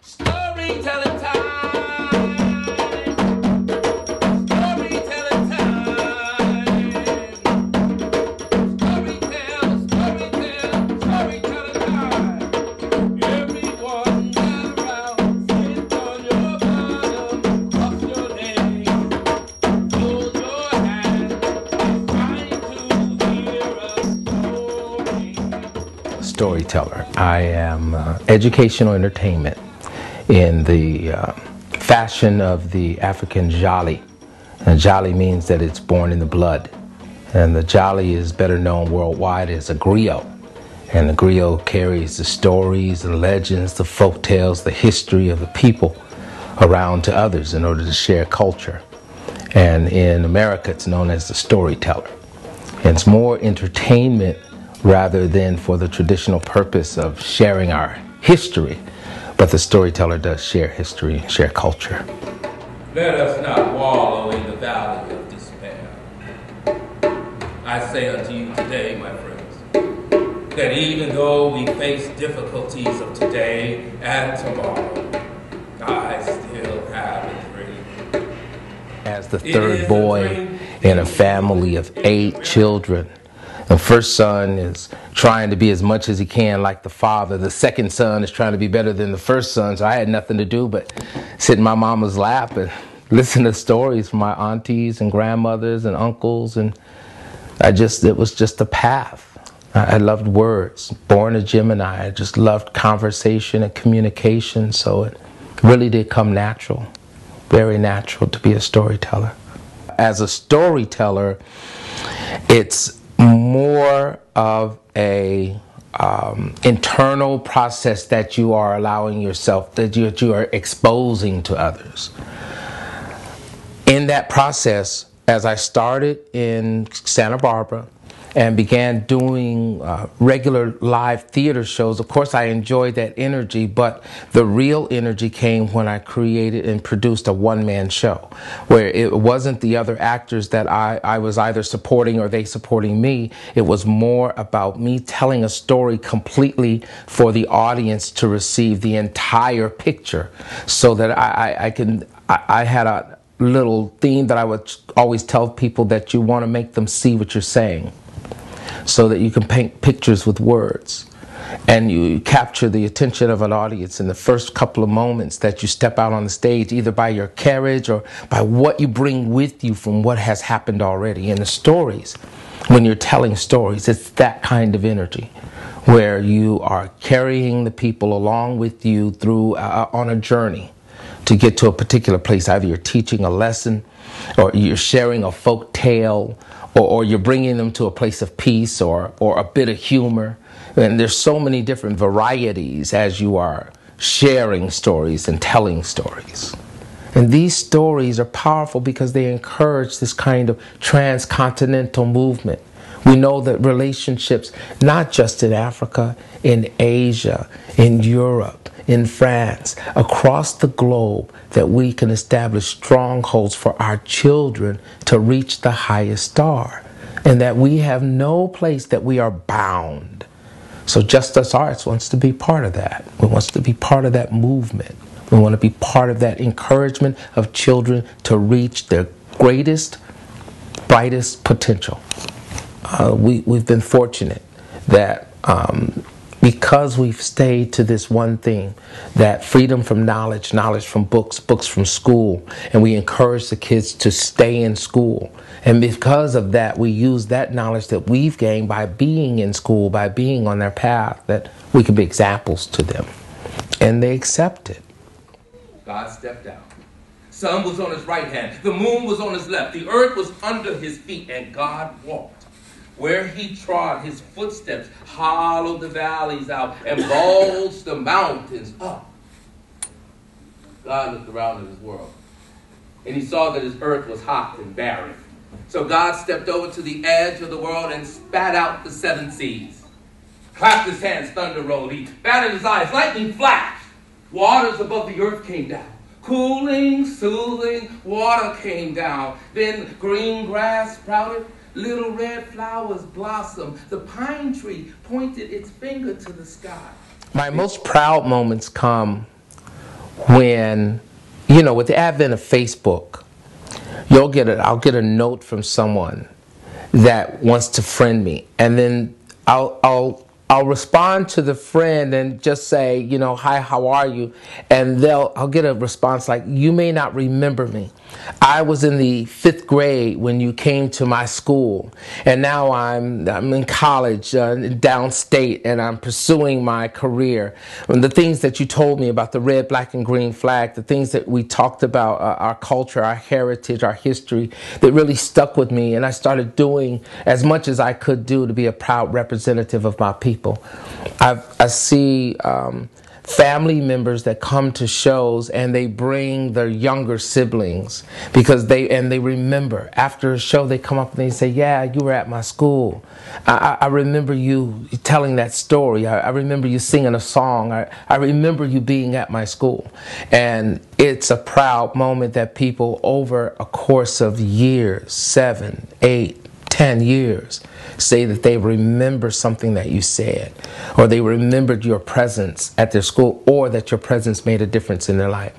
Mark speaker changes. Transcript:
Speaker 1: Storytelling time. Storytelling time. Storytelling time. Everyone gather round, sit on your bottom, what's your name? Hold your hand, it's time to hear a story. Storyteller. I am educational entertainment in the fashion of the African Jolly. And Jolly means that it's born in the blood. And the Jolly is better known worldwide as a griot. And the griot carries the stories, the legends, the folk tales, the history of the people around to others in order to share culture. And in America, it's known as the storyteller. And it's more entertainment rather than for the traditional purpose of sharing our history. But the storyteller does share history and share culture. Let us not wallow in the valley of despair. I say unto you today, my friends, that even though we face difficulties of today and tomorrow, I still have a dream. As the third boy in a family of 8 children, the first son is trying to be as much as he can like the father. The second son is trying to be better than the first son. So I had nothing to do but sit in my mama's lap and listen to stories from my aunties and grandmothers and uncles. And it was just a path. I loved words. Born a Gemini, I just loved conversation and communication. So it really did come natural, very natural to be a storyteller. As a storyteller, it's more of a internal process that you are allowing yourself, that you are exposing to others. In that process, as I started in Santa Barbara and began doing regular live theater shows, of course I enjoyed that energy, but the real energy came when I created and produced a one-man show, where it wasn't the other actors that I was either supporting or they supporting me. It was more about me telling a story completely for the audience to receive the entire picture, so that I had a little theme that I would always tell people, that you want to make them see what you're saying, so that you can paint pictures with words. And you capture the attention of an audience in the first couple of moments that you step out on the stage, either by your carriage or by what you bring with you from what has happened already. And the stories, when you're telling stories, it's that kind of energy where you are carrying the people along with you through on a journey to get to a particular place. Either you're teaching a lesson, or you're sharing a folk tale, or you're bringing them to a place of peace, or a bit of humor. And there's so many different varieties as you are sharing stories and telling stories. And these stories are powerful because they encourage this kind of transcontinental movement. We know that relationships, not just in Africa, in Asia, in Europe, in France, across the globe, that we can establish strongholds for our children to reach the highest star, and that we have no place that we are bound. So Justice Arts wants to be part of that. We want to be part of that movement. We want to be part of that encouragement of children to reach their greatest, brightest potential. We've been fortunate that because we've stayed to this one thing, that freedom from knowledge, knowledge from books, books from school, and we encourage the kids to stay in school. And because of that, we use that knowledge that we've gained by being in school, by being on their path, that we can be examples to them. And they accept it. God stepped out. Sun was on his right hand. The moon was on his left. The earth was under his feet, and God walked. Where he trod, his footsteps hollowed the valleys out and bulged the mountains up. God looked around at his world, and he saw that his earth was hot and barren. So God stepped over to the edge of the world and spat out the 7 seas. Clapped his hands, thunder rolled. He batted his eyes, lightning flashed. Waters above the earth came down. Cooling, soothing water came down. Then green grass sprouted. Little red flowers blossomed. The pine tree pointed its finger to the sky. My most proud moments come when, you know, with the advent of Facebook, I'll get a note from someone that wants to friend me, and then I'll respond to the friend and just say, you know, hi, how are you? And I'll get a response like, you may not remember me. I was in the 5th grade when you came to my school, and now I'm in college downstate, and I'm pursuing my career. And the things that you told me about the red, black, and green flag, the things that we talked about, our culture, our heritage, our history, that really stuck with me, and I started doing as much as I could do to be a proud representative of my people. I see family members that come to shows and they bring their younger siblings because they remember after a show. They come up and they say, yeah, you were at my school. I remember you telling that story. I remember you singing a song. I remember you being at my school. And it's a proud moment that people over a course of years, 7, 8, 10 years, say that they remember something that you said, or they remembered your presence at their school, or that your presence made a difference in their life.